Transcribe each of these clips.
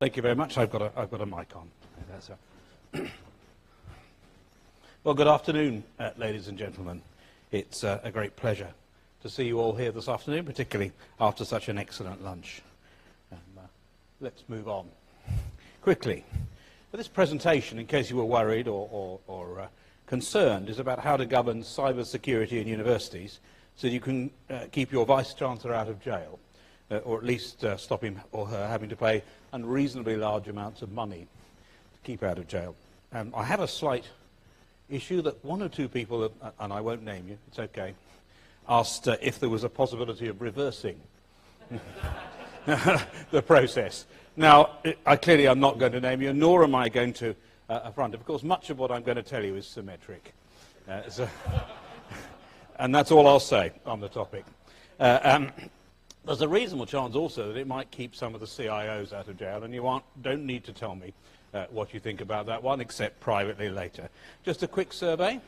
Thank you very much. I've got a mic on. Well, good afternoon, ladies and gentlemen. It's a great pleasure to see you all here this afternoon, particularly after such an excellent lunch. Let's move on quickly. But this presentation, in case you were worried or concerned, is about how to govern cyber security in universities so you can keep your Vice-Chancellor out of jail, or at least stop him or her having to pay unreasonably large amounts of money to keep out of jail. I have a slight issue that one or two people, and I won't name you, it's okay, asked if there was a possibility of reversing the process. Now, I clearly am not going to name you, nor am I going to affront. Of course, much of what I'm going to tell you is symmetric. And that's all I'll say on the topic. There's a reasonable chance also that it might keep some of the CIOs out of jail, and you don't need to tell me what you think about that one, except privately later. Just a quick survey.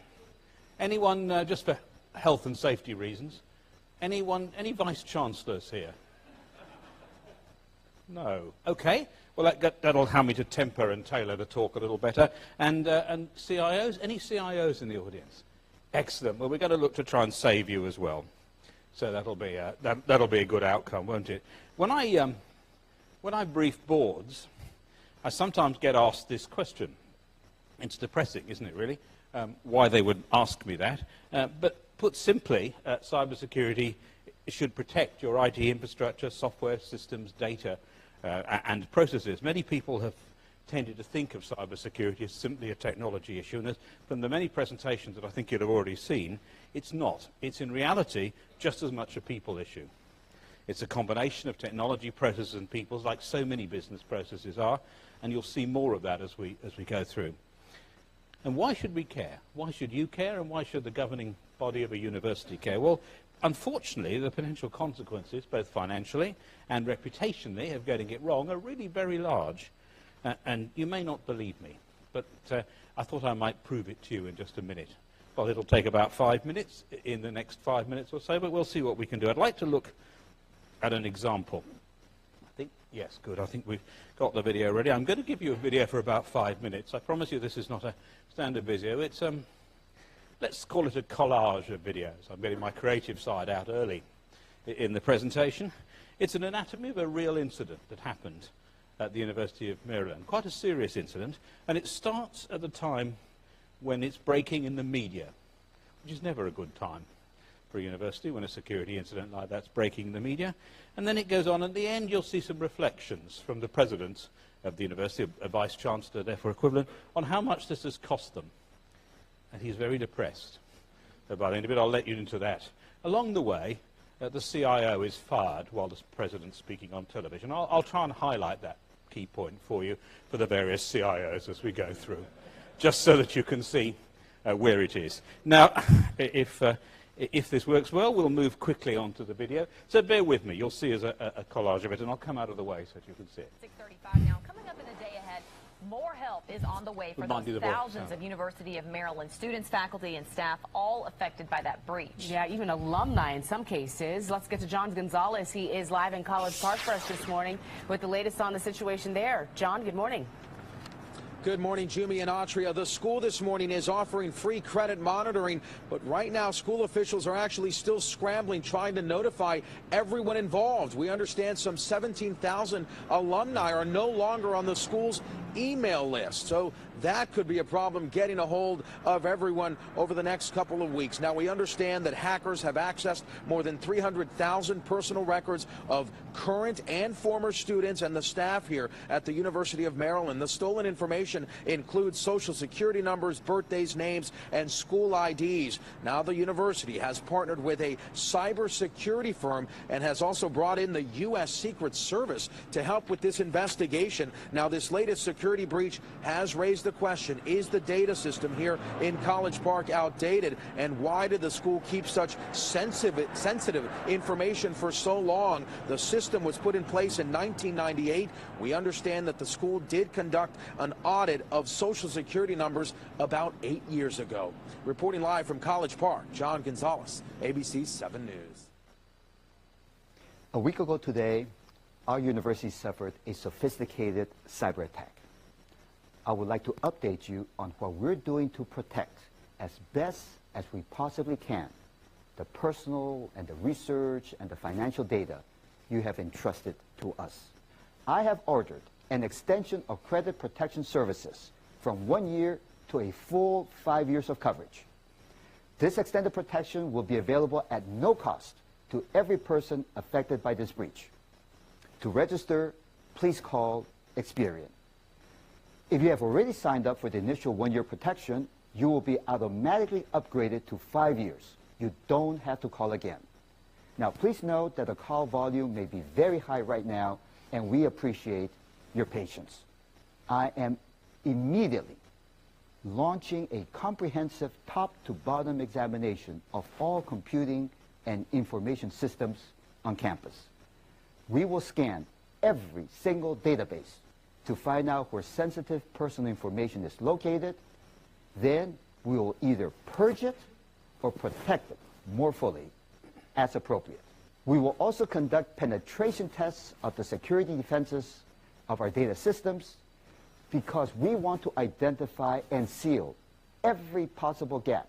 Anyone, just for health and safety reasons, any Vice-Chancellors here? No. Okay. Well, that'll allow me to temper and tailor the talk a little better. And CIOs? Any CIOs in the audience? Excellent. Well, we're going to look to try and save you as well. So that'll be a good outcome, won't it? When I brief boards, I sometimes get asked this question. It's depressing, isn't it, really? Why they would ask me that. But put simply, cybersecurity should protect your IT infrastructure, software systems, data, and processes. Many people have tended to think of cybersecurity as simply a technology issue, and from the many presentations that I think you'll have already seen, it's not. It's in reality just as much a people issue. It's a combination of technology, processes, and peoples, like so many business processes are, and you'll see more of that as we go through. And why should we care? Why should you care, and why should the governing body of a university care? Well, unfortunately, the potential consequences, both financially and reputationally, of getting it wrong are really very large. And you may not believe me, but I thought I might prove it to you in just a minute. Well, it'll take about 5 minutes, in the next 5 minutes or so, but we'll see what we can do. I'd like to look at an example. Yes, good. I think we've got the video ready. I'm going to give you a video for about 5 minutes. I promise you this is not a standard video. It's let's call it a collage of videos. I'm getting my creative side out early in the presentation. It's an anatomy of a real incident that happened at the University of Maryland. Quite a serious incident, and it starts at the time when it's breaking in the media, which is never a good time for a university when a security incident like that's breaking in the media. And then it goes on. At the end, you'll see some reflections from the president of the university, a vice-chancellor, therefore equivalent, on how much this has cost them. And he's very depressed about the end of it. I'll let you into that. Along the way, the CIO is fired while the president's speaking on television. I'll try and highlight that key point for you for the various CIOs as we go through, just so that you can see where it is. Now, if this works well, we'll move quickly on to the video. So bear with me. You'll see as a collage of it, and I'll come out of the way so that you can see it. 6:35 now. Coming up in the day ahead, more help is on the way for those thousands of University of Maryland students, faculty, and staff, all affected by that breach. Yeah, even alumni in some cases. Let's get to John Gonzalez. He is live in College Park for us this morning with the latest on the situation there. John, good morning. Good morning, Jumi and Atria. The school this morning is offering free credit monitoring, but right now school officials are actually still scrambling, trying to notify everyone involved. We understand some 17,000 alumni are no longer on the school's email list, so that could be a problem getting a hold of everyone over the next couple of weeks. Now, we understand that hackers have accessed more than 300,000 personal records of current and former students and the staff here at the University of Maryland. The stolen information includes social security numbers, birthdays, names, and school IDs. Now the university has partnered with a cybersecurity firm and has also brought in the U.S. Secret Service to help with this investigation. Now, this latest security breach has raised the question, is the data system here in College Park outdated, and why did the school keep such sensitive information for so long? The system was put in place in 1998. We understand that the school did conduct an audit of social security numbers about 8 years ago. Reporting live from College Park, John Gonzalez, ABC 7 News. A week ago today, our university suffered a sophisticated cyber attack. I would like to update you on what we're doing to protect, as best as we possibly can, the personal and the research and the financial data you have entrusted to us. I have ordered an extension of credit protection services from 1 year to a full 5 years of coverage. This extended protection will be available at no cost to every person affected by this breach. To register, please call Experian. If you have already signed up for the initial 1 year protection, you will be automatically upgraded to 5 years. You don't have to call again. Now, please note that the call volume may be very high right now, and we appreciate your patience. I am immediately launching a comprehensive top-to-bottom examination of all computing and information systems on campus. We will scan every single database to find out where sensitive personal information is located. Then we will either purge it or protect it more fully as appropriate. We will also conduct penetration tests of the security defenses of our data systems because we want to identify and seal every possible gap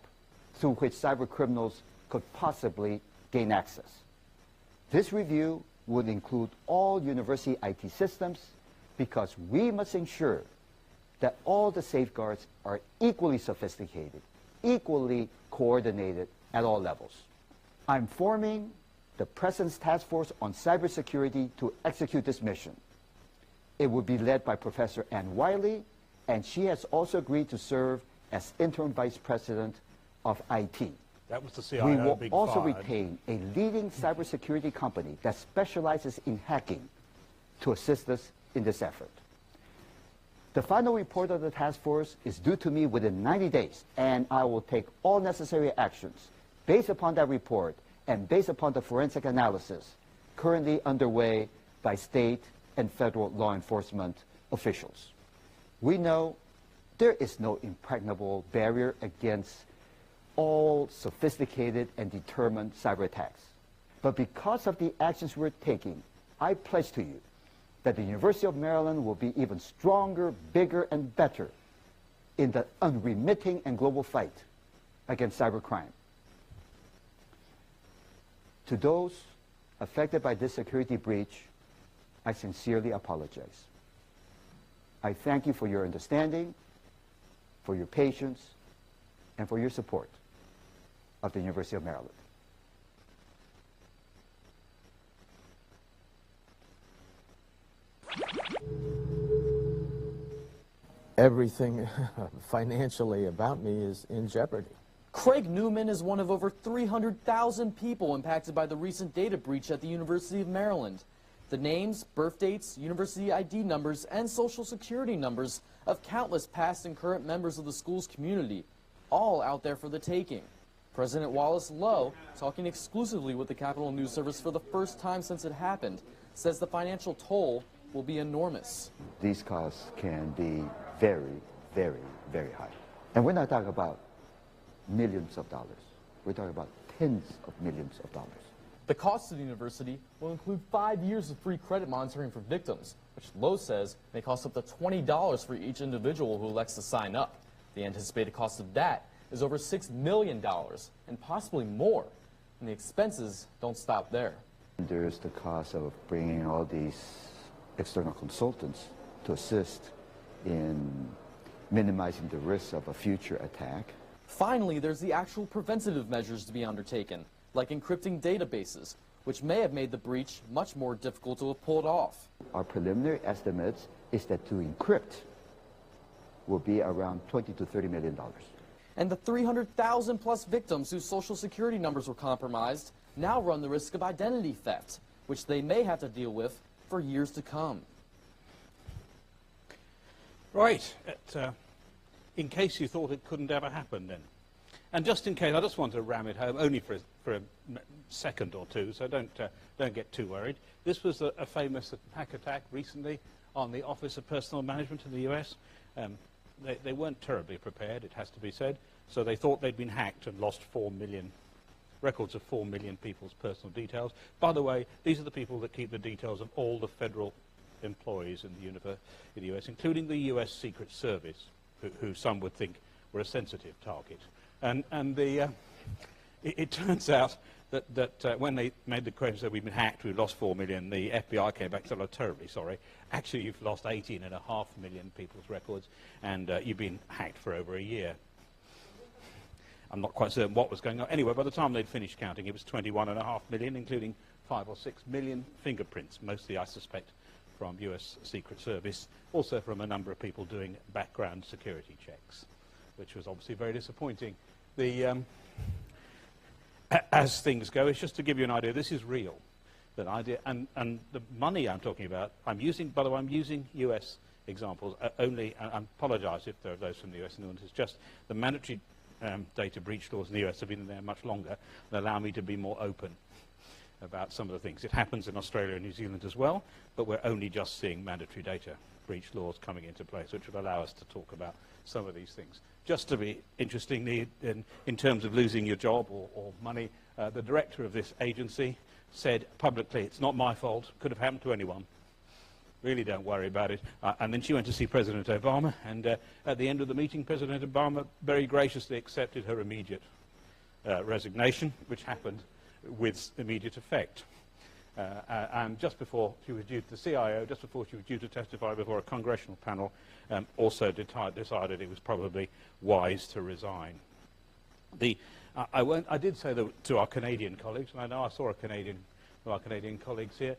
through which cyber criminals could possibly gain access. This review would include all university IT systems because we must ensure that all the safeguards are equally sophisticated, equally coordinated at all levels. I'm forming the President's Task Force on Cybersecurity to execute this mission. It will be led by Professor Ann Wiley, and she has also agreed to serve as Interim Vice President of IT. That was the CIO. We will also retain a leading cybersecurity company that specializes in hacking to assist us in this effort. The final report of the task force is due to me within 90 days, and I will take all necessary actions based upon that report and based upon the forensic analysis currently underway by state and federal law enforcement officials. We know there is no impregnable barrier against all sophisticated and determined cyber attacks. But because of the actions we're taking, I pledge to you that the University of Maryland will be even stronger, bigger, and better in the unremitting and global fight against cybercrime. To those affected by this security breach, I sincerely apologize. I thank you for your understanding, for your patience, and for your support of the University of Maryland. Everything financially about me is in jeopardy. Craig Newman is one of over 300,000 people impacted by the recent data breach at the University of Maryland. The names, birth dates, university ID numbers, and social security numbers of countless past and current members of the school's community, all out there for the taking. President Wallace Lowe, talking exclusively with the Capitol News Service for the first time since it happened, says the financial toll will be enormous. These costs can be very, very, very high. And we're not talking about millions of dollars. We're talking about tens of millions of dollars. The cost to the university will include 5 years of free credit monitoring for victims, which Lowe says may cost up to $20 for each individual who elects to sign up. The anticipated cost of that is over $6 million and possibly more. And the expenses don't stop there. There's the cost of bringing all these external consultants to assist in minimizing the risk of a future attack. Finally, there's the actual preventative measures to be undertaken, like encrypting databases, which may have made the breach much more difficult to have pulled off. Our preliminary estimates is that to encrypt will be around $20 to $30 million. And the 300,000 plus victims whose social security numbers were compromised now run the risk of identity theft, which they may have to deal with for years to come. Right. In case you thought it couldn't ever happen then. And just in case, I just want to ram it home, only for a second or two, so don't get too worried. This was a famous hack attack recently on the Office of Personnel Management in the US. They weren't terribly prepared, it has to be said, so they thought they'd been hacked and lost $4 million records of 4 million people's personal details. By the way, these are the people that keep the details of all the federal employees in the US, including the US Secret Service, who some would think were a sensitive target. And it turns out that when they made the claim that we've been hacked, we've lost 4 million, the FBI came back and said, "Oh, terribly sorry. Actually, you've lost 18.5 million people's records, and you've been hacked for over a year." I'm not quite certain what was going on. Anyway, by the time they'd finished counting, it was 21.5 million, including 5 or 6 million fingerprints, mostly, I suspect, from US Secret Service, also from a number of people doing background security checks, which was obviously very disappointing. As things go, it's just to give you an idea, this is real. That idea, and the money I'm talking about, I'm using, by the way, I'm using US examples only, and I apologize if there are those from the US, and it's just the mandatory data breach laws in the US have been there much longer and allow me to be more open about some of the things. It happens in Australia and New Zealand as well, but we're only just seeing mandatory data breach laws coming into place, which would allow us to talk about some of these things. Just to be interestingly, in terms of losing your job or money, the director of this agency said publicly, "It's not my fault, could have happened to anyone. Really don't worry about it." And then she went to see President Obama, and at the end of the meeting, President Obama very graciously accepted her immediate resignation, which happened with immediate effect. And just before she was due to the CIO, just before she was due to testify before a congressional panel, also decided it was probably wise to resign. I did say that to our Canadian colleagues, and I know I saw our Canadian colleagues here.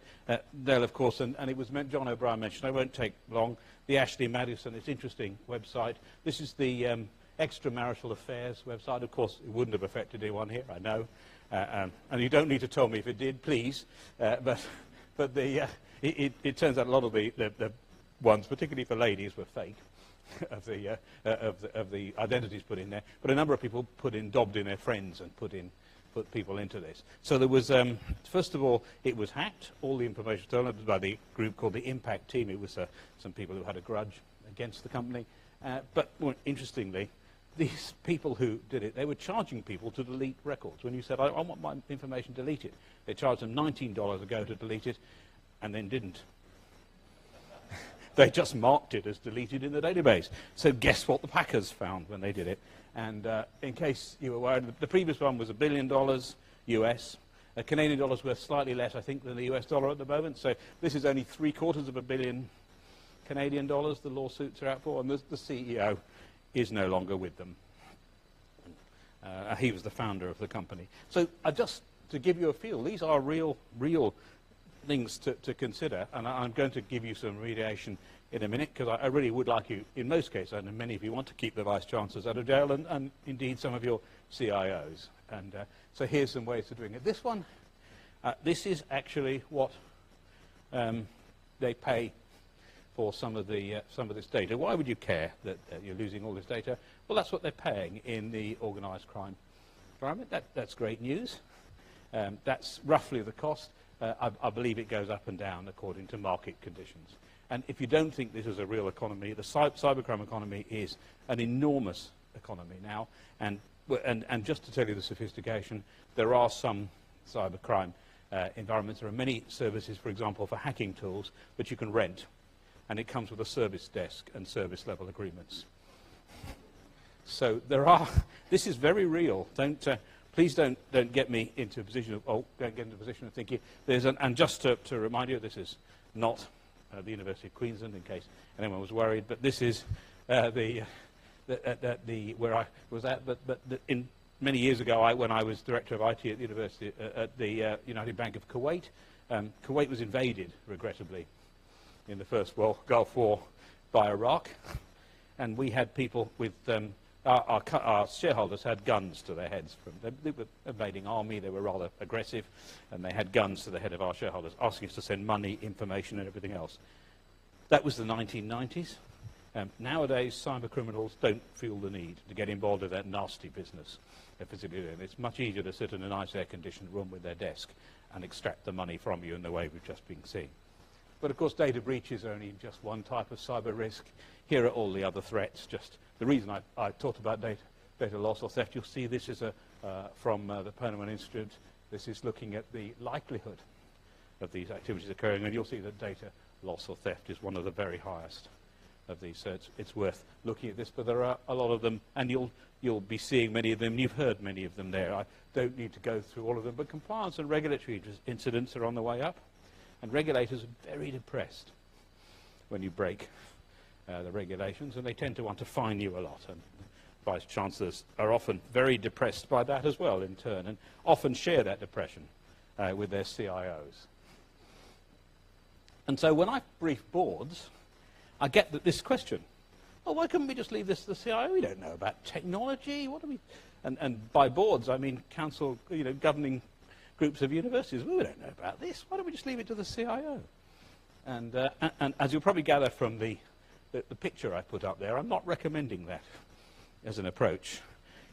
They'll, of course, and it was John O'Brien mentioned, I won't take long, the Ashley Madison, it's interesting website. This is the extramarital affairs website. Of course, it wouldn't have affected anyone here, I know. And you don't need to tell me if it did, please. But it turns out a lot of the ones, particularly for ladies, were fake of the identities put in there. But a number of people dobbed in their friends and put people into this. So there was, first of all, it was hacked. All the information stolen by the group called the Impact Team. It was some people who had a grudge against the company. But more interestingly, these people who did it, they were charging people to delete records. When you said, I want my information deleted, they charged them $19 a go to delete it, and then didn't. They just marked it as deleted in the database. So guess what the Packers found when they did it? And in case you were worried, the previous one was $1 billion US. Canadian dollars worth slightly less, I think, than the US dollar at the moment. So this is only $750 million Canadian dollars the lawsuits are out for, and the CEO is no longer with them. He was the founder of the company. So just to give you a feel, these are real things to consider, and I'm going to give you some remediation in a minute, because I really would like you, in most cases, and many of you want to keep the vice chancellors out of jail, and indeed some of your CIOs. And so here's some ways of doing it. This one, this is actually what they pay for some of this data. Why would you care that you're losing all this data? Well, that's what they're paying in the organised crime environment. That's great news. That's roughly the cost. I believe it goes up and down according to market conditions. And if you don't think this is a real economy, the cybercrime economy is an enormous economy now. And just to tell you the sophistication, there are some cybercrime environments. There are many services, for example, for hacking tools that you can rent. And it comes with a service desk and service level agreements. So this is very real. Please don't get me into a position of, don't get into a position of thinking, and just to remind you, this is not the University of Queensland, in case anyone was worried, but this is where I was at, but many years ago, when I was director of IT at the University, at the United Bank of Kuwait, Kuwait was invaded, regrettably, in the First Gulf War by Iraq, and we had people with our shareholders had guns to their heads. They were invading army, they were rather aggressive, and they had guns to the head of our shareholders, asking us to send money, information, and everything else. That was the 1990s. Nowadays, cyber criminals don't feel the need to get involved in that nasty business. It's much easier to sit in a nice air-conditioned room with their desk and extract the money from you in the way we've just been seeing. But of course, data breaches are only just one type of cyber risk. Here are all the other threats. Just the reason I talked about data loss or theft, you'll see this is a from the Perelman Institute. This is looking at the likelihood of these activities occurring, and you'll see that data loss or theft is one of the very highest of these. So it's worth looking at this, but there are a lot of them, and you'll be seeing many of them. You've heard many of them there. I don't need to go through all of them, but compliance and regulatory incidents are on the way up, and regulators are very depressed when you break the regulations, and they tend to want to fine you a lot. And vice chancellors are often very depressed by that as well in turn, and often share that depression with their CIOs. And so when I brief boards, I get this question: well, why couldn't we just leave this to the CIO? We don't know about technology. What do we? And by boards, I mean council, governing groups of universities. Well, we don't know about this. Why don't we just leave it to the CIO? And as you'll probably gather from the picture I put up there, I'm not recommending that as an approach.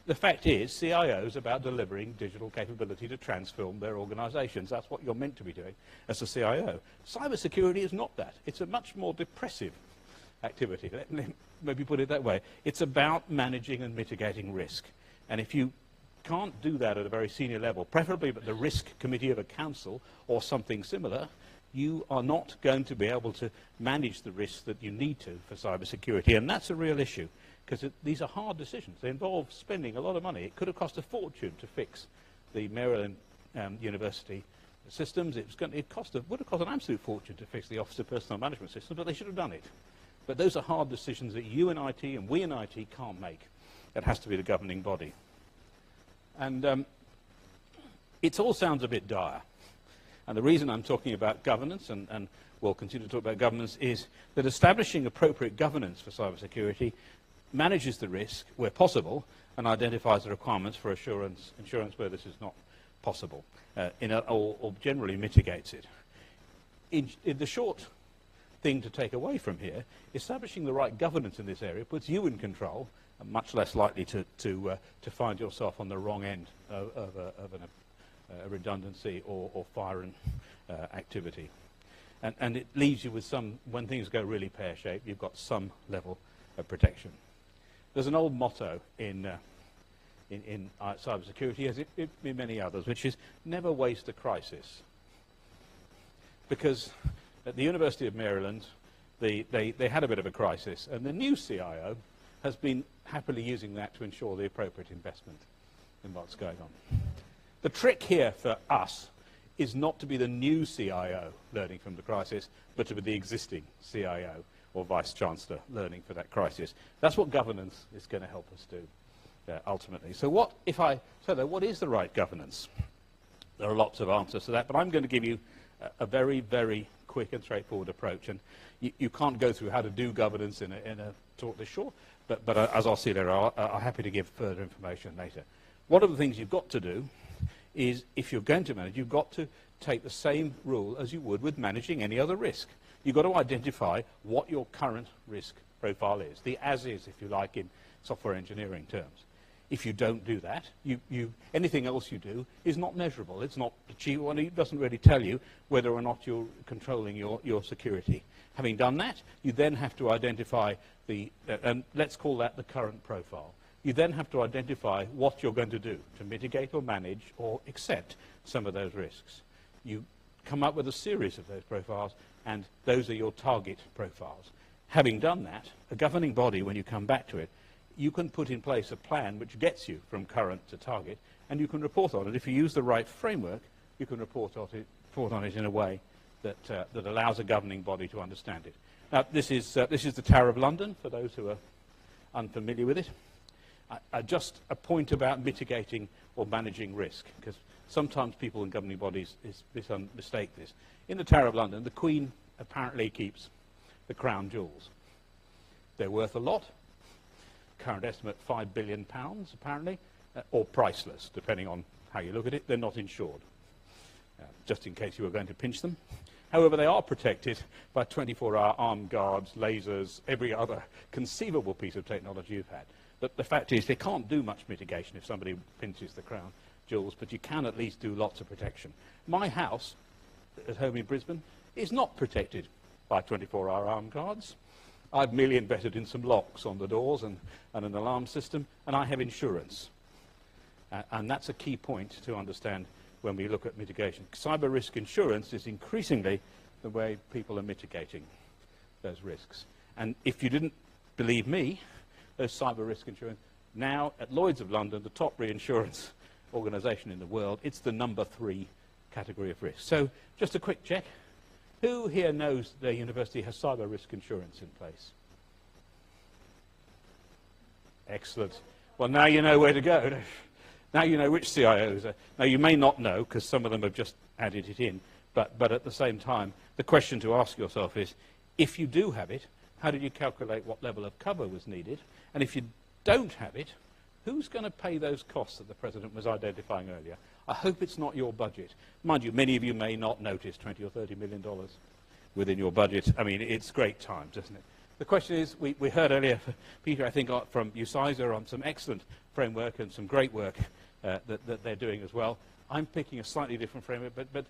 The fact is, CIOs are about delivering digital capability to transform their organizations. That's what you're meant to be doing as a CIO. Cybersecurity is not that. It's a much more depressive activity. Let me maybe put it that way. It's about managing and mitigating risk. And if you can't do that at a very senior level, preferably at the risk committee of a council or something similar, you are not going to be able to manage the risks that you need to for cybersecurity. And that's a real issue, because these are hard decisions. They involve spending a lot of money. It could have cost a fortune to fix the Maryland University systems. Would have cost an absolute fortune to fix the Office of Personnel Management system, but they should have done it. But those are hard decisions that you in IT and we in IT can't make. It has to be the governing body. And it all sounds a bit dire. And the reason I'm talking about governance, and we'll continue to talk about governance, is that establishing appropriate governance for cybersecurity manages the risk where possible and identifies the requirements for insurance where this is not possible, or generally mitigates it. In the short thing to take away from here, establishing the right governance in this area puts you in control and much less likely to find yourself on the wrong end of a redundancy or firing activity. And it leaves you with some, when things go really pear-shaped, you've got some level of protection. There's an old motto in cybersecurity, as in many others, which is never waste a crisis. Because at the University of Maryland, they had a bit of a crisis, and the new CIO has been happily using that to ensure the appropriate investment in what's going on. The trick here for us is not to be the new CIO learning from the crisis, but to be the existing CIO or Vice Chancellor learning for that crisis. That's what governance is going to help us do, ultimately. So what is the right governance? There are lots of answers to that, but I'm going to give you a very, very quick and straightforward approach. And you can't go through how to do governance in a talk this short, but as I'll see later, I'm happy to give further information later. One of the things you've got to do is, if you're going to manage, you've got to take the same rule as you would with managing any other risk. You've got to identify what your current risk profile is, the as-is, if you like, in software engineering terms. If you don't do that, anything else you do is not measurable. It's not achievable, and it doesn't really tell you whether or not you're controlling your security. Having done that, you then have to identify and let's call that the current profile. You then have to identify what you're going to do to mitigate or manage or accept some of those risks. You come up with a series of those profiles, and those are your target profiles. Having done that, a governing body, when you come back to it, you can put in place a plan which gets you from current to target, and you can report on it. If you use the right framework, you can report on it in a way that allows a governing body to understand it. Now, this is the Tower of London, for those who are unfamiliar with it. Just a point about mitigating or managing risk, because sometimes people in governing bodies mistake this. In the Tower of London, the Queen apparently keeps the crown jewels. They're worth a lot. Current estimate, £5 billion, apparently, or priceless, depending on how you look at it. They're not insured, just in case you were going to pinch them. However, they are protected by 24-hour armed guards, lasers, every other conceivable piece of technology you've had. But the fact is, they can't do much mitigation if somebody pinches the crown jewels, but you can at least do lots of protection. My house, at home in Brisbane, is not protected by 24-hour armed guards. I've merely invested in some locks on the doors and an alarm system, and I have insurance. And that's a key point to understand when we look at mitigation. Cyber risk insurance is increasingly the way people are mitigating those risks. And if you didn't believe me, those cyber risk insurance, now at Lloyd's of London, the top reinsurance organisation in the world, it's the #3 category of risk. So just a quick check. Who here knows their university has cyber risk insurance in place? Excellent. Well, now you know where to go. Now you know which CIOs are. Now, you may not know, because some of them have just added it in, but at the same time, the question to ask yourself is, if you do have it, how did you calculate what level of cover was needed? And if you don't have it, who's going to pay those costs that the President was identifying earlier? I hope it's not your budget. Mind you, many of you may not notice $20 or $30 million within your budget. I mean, it's great times, isn't it? The question is, we heard earlier, Peter, I think, from UCISA on some excellent framework and some great work that they're doing as well. I'm picking a slightly different framework, but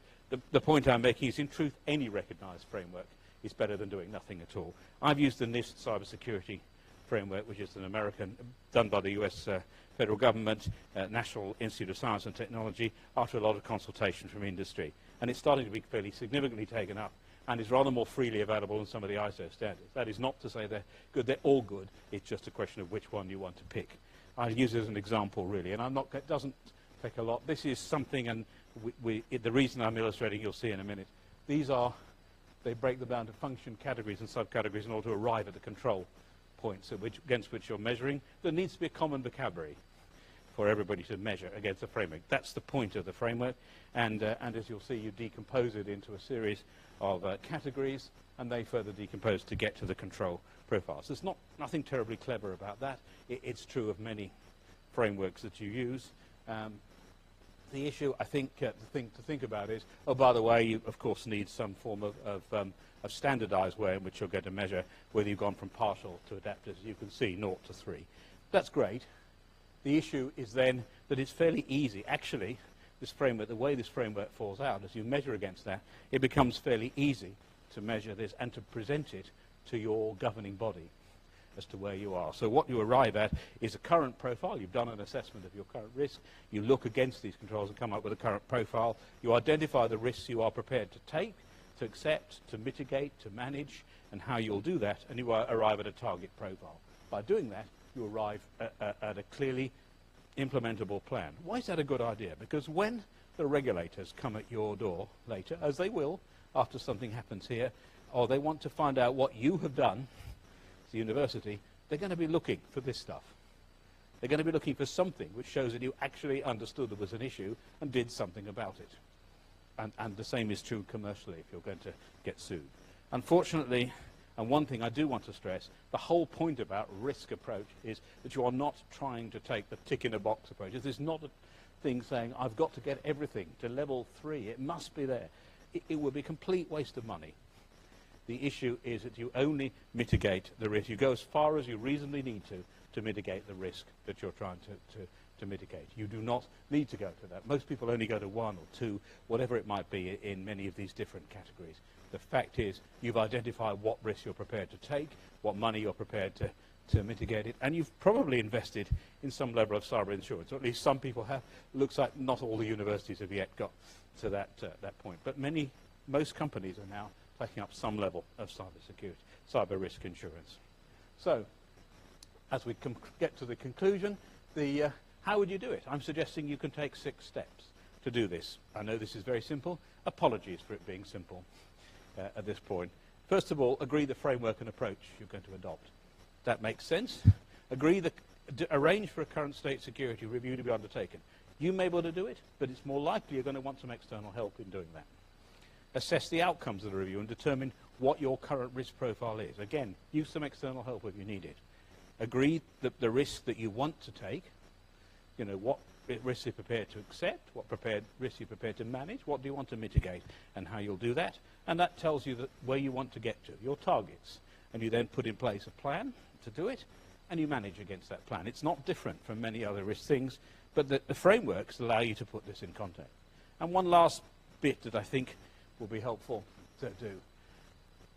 the point I'm making is, in truth, any recognised framework is better than doing nothing at all. I've used the NIST cybersecurity framework, which is an American, done by the US federal government, National Institute of Science and Technology, after a lot of consultation from industry. And it's starting to be fairly significantly taken up, and is rather more freely available than some of the ISO standards. That is not to say they're good, they're all good. It's just a question of which one you want to pick. I'll use it as an example, really, and it doesn't take a lot. This is something, and the reason I'm illustrating, you'll see in a minute. They break them down to function categories and subcategories in order to arrive at the control points against which you're measuring. There needs to be a common vocabulary for everybody to measure against the framework. That's the point of the framework, and as you'll see, you decompose it into a series of categories, and they further decompose to get to the control profiles. There's nothing terribly clever about that. It's true of many frameworks that you use. The issue, I think, the thing to think about is, oh, by the way, you, of course, need some form of standardized way in which you're going to measure whether you've gone from partial to adaptive. As you can see, 0 to 3. That's great. The issue is then that it's fairly easy. Actually, this framework, the way this framework falls out, as you measure against that, it becomes fairly easy to measure this and to present it to your governing body as to where you are. So what you arrive at is a current profile. You've done an assessment of your current risk. You look against these controls and come up with a current profile. You identify the risks you are prepared to take, to accept, to mitigate, to manage, and how you'll do that, and you arrive at a target profile. By doing that, you arrive at a clearly implementable plan. Why is that a good idea? Because when the regulators come at your door later, as they will after something happens here, or they want to find out what you have done as a university, they're going to be looking for this stuff. They're going to be looking for something which shows that you actually understood there was an issue and did something about it. And the same is true commercially if you're going to get sued. Unfortunately, and one thing I do want to stress, the whole point about risk approach is that you are not trying to take the tick-in-a-box approach. This is not a thing saying, I've got to get everything to level 3. It must be there. It would be a complete waste of money. The issue is that you only mitigate the risk. You go as far as you reasonably need to mitigate the risk that you're trying to mitigate. You do not need to go to that. Most people only go to 1 or 2, whatever it might be in many of these different categories. The fact is, you've identified what risk you're prepared to take, what money you're prepared to mitigate it, and you've probably invested in some level of cyber insurance, or at least some people have. Looks like not all the universities have yet got to that point, but most companies are now taking up some level of cyber risk insurance. So, as we get to the conclusion, how would you do it? I'm suggesting you can take 6 steps to do this. I know this is very simple. Apologies for it being simple at this point. First of all, agree the framework and approach you're going to adopt. That makes sense. Arrange for a current state security review to be undertaken. You may be able to do it, but it's more likely you're going to want some external help in doing that. Assess the outcomes of the review and determine what your current risk profile is. Again, use some external help if you need it. Agree the risk that you want to take. You know, what risks you're prepared to accept, what risks you're prepared to manage, what do you want to mitigate, and how you'll do that. And that tells you where you want to get to, your targets. And you then put in place a plan to do it, and you manage against that plan. It's not different from many other risk things, but the frameworks allow you to put this in context. And one last bit that I think will be helpful to do.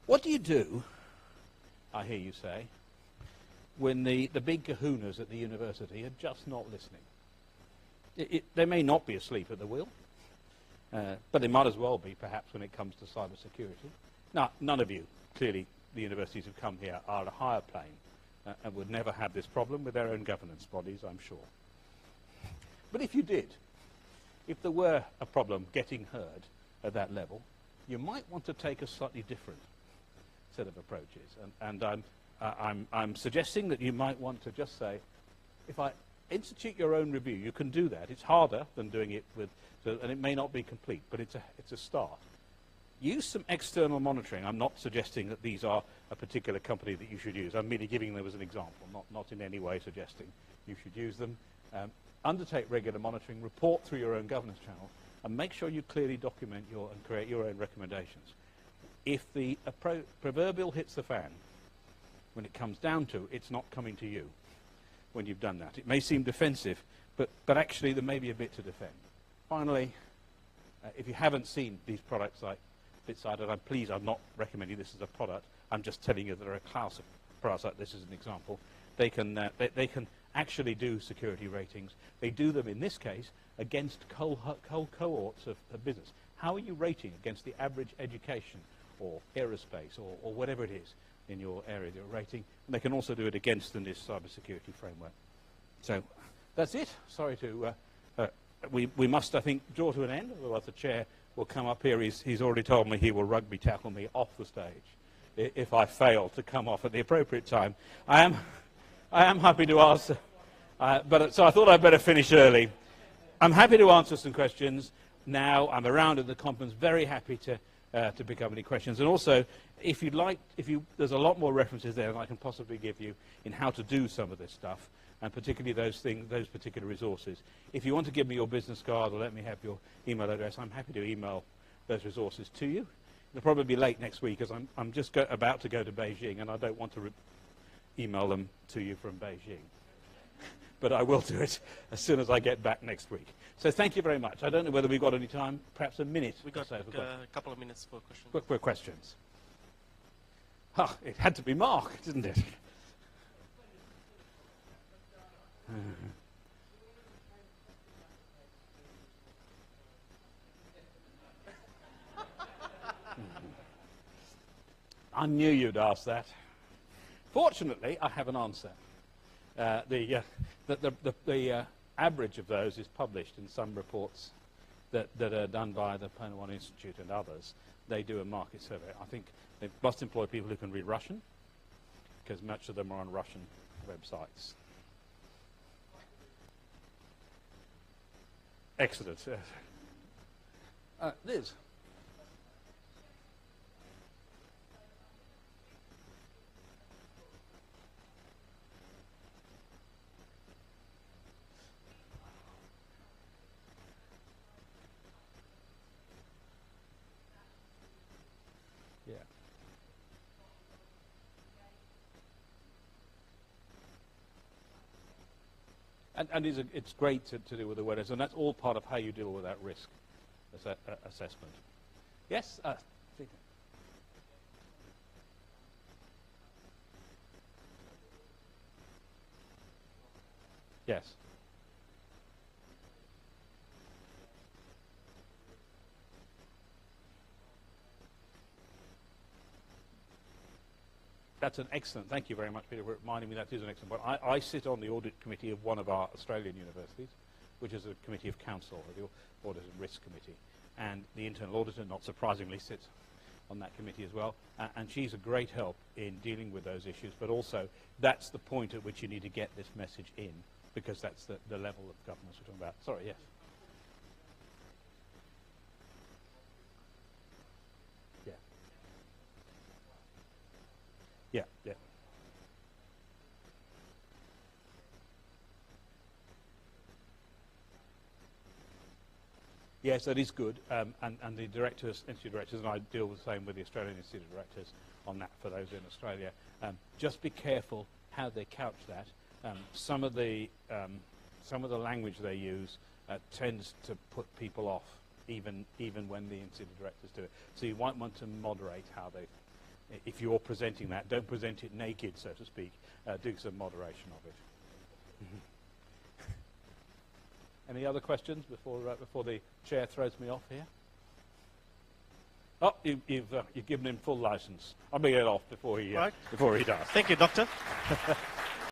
What do you do, I hear you say, when the big kahunas at the university are just not listening? They may not be asleep at the wheel, but they might as well be, perhaps, when it comes to cyber security. Now, none of you, clearly, the universities who've come here are at a higher plane and would never have this problem with their own governance bodies, I'm sure. But if you did, if there were a problem getting heard at that level, you might want to take a slightly different set of approaches. And I'm suggesting that you might want to just say, if I institute your own review, you can do that. It's harder than doing it with, and it may not be complete, but it's a start. Use some external monitoring. I'm not suggesting that these are a particular company that you should use. I'm merely giving them as an example, not in any way suggesting you should use them. Undertake regular monitoring, report through your own governance channel, and make sure you clearly document and create your own recommendations. If the proverbial hits the fan, when it comes down to, it's not coming to you when you've done that. It may seem defensive, but actually there may be a bit to defend. Finally, if you haven't seen these products like BitSight, I'm not recommending this as a product. I'm just telling you that there are a class of products like this as an example. They can actually do security ratings. They do them, in this case, against whole cohorts of business. How are you rating against the average education or aerospace or whatever it is in your area that you're rating? And they can also do it against the NIST cybersecurity framework. So that's it. Sorry to... we must, I think, draw to an end, otherwise the chair will come up here. He's already told me he will rugby tackle me off the stage if I fail to come off at the appropriate time. I am happy to answer, so I thought I'd better finish early. I'm happy to answer some questions now. I'm around at the conference, very happy to pick up any questions. And also, if you'd like, there's a lot more references there than I can possibly give you in how to do some of this stuff, and particularly those particular resources. If you want to give me your business card or let me have your email address, I'm happy to email those resources to you. It'll probably be late next week, as I'm just about to go to Beijing, and I don't want to email them to you from Beijing. But I will do it as soon as I get back next week. So thank you very much. I don't know whether we've got any time, perhaps a minute. We've got a couple of minutes for questions. For questions. It had to be Mark, didn't it? I knew you'd ask that. Fortunately, I have an answer. The average of those is published in some reports that are done by the Pone Institute and others. They do a market survey. I think they must employ people who can read Russian, because much of them are on Russian websites. Excellent. Liz. Yeah. And it's great to deal with awareness, and that's all part of how you deal with that risk assessment. Yes? Yes. That's an excellent, thank you very much, Peter, for reminding me that is an excellent point. I sit on the audit committee of one of our Australian universities, which is a committee of council, the Audit and Risk Committee. And the internal auditor, not surprisingly, sits on that committee as well. And she's a great help in dealing with those issues, but also that's the point at which you need to get this message in, because that's the level of governance we're talking about. Sorry, yes. Yeah, yeah. Yes, that is good, and the directors, institute directors, and I deal the same with the Australian institute directors on that for those in Australia. Just be careful how they couch that. Some of the language they use tends to put people off, even when the institute directors do it. So you might want to moderate how they. If you're presenting that, don't present it naked, so to speak. Do some moderation of it. Any other questions before the chair throws me off here? Oh, you've given him full license. I'll be it off before he does. Thank you, Doctor.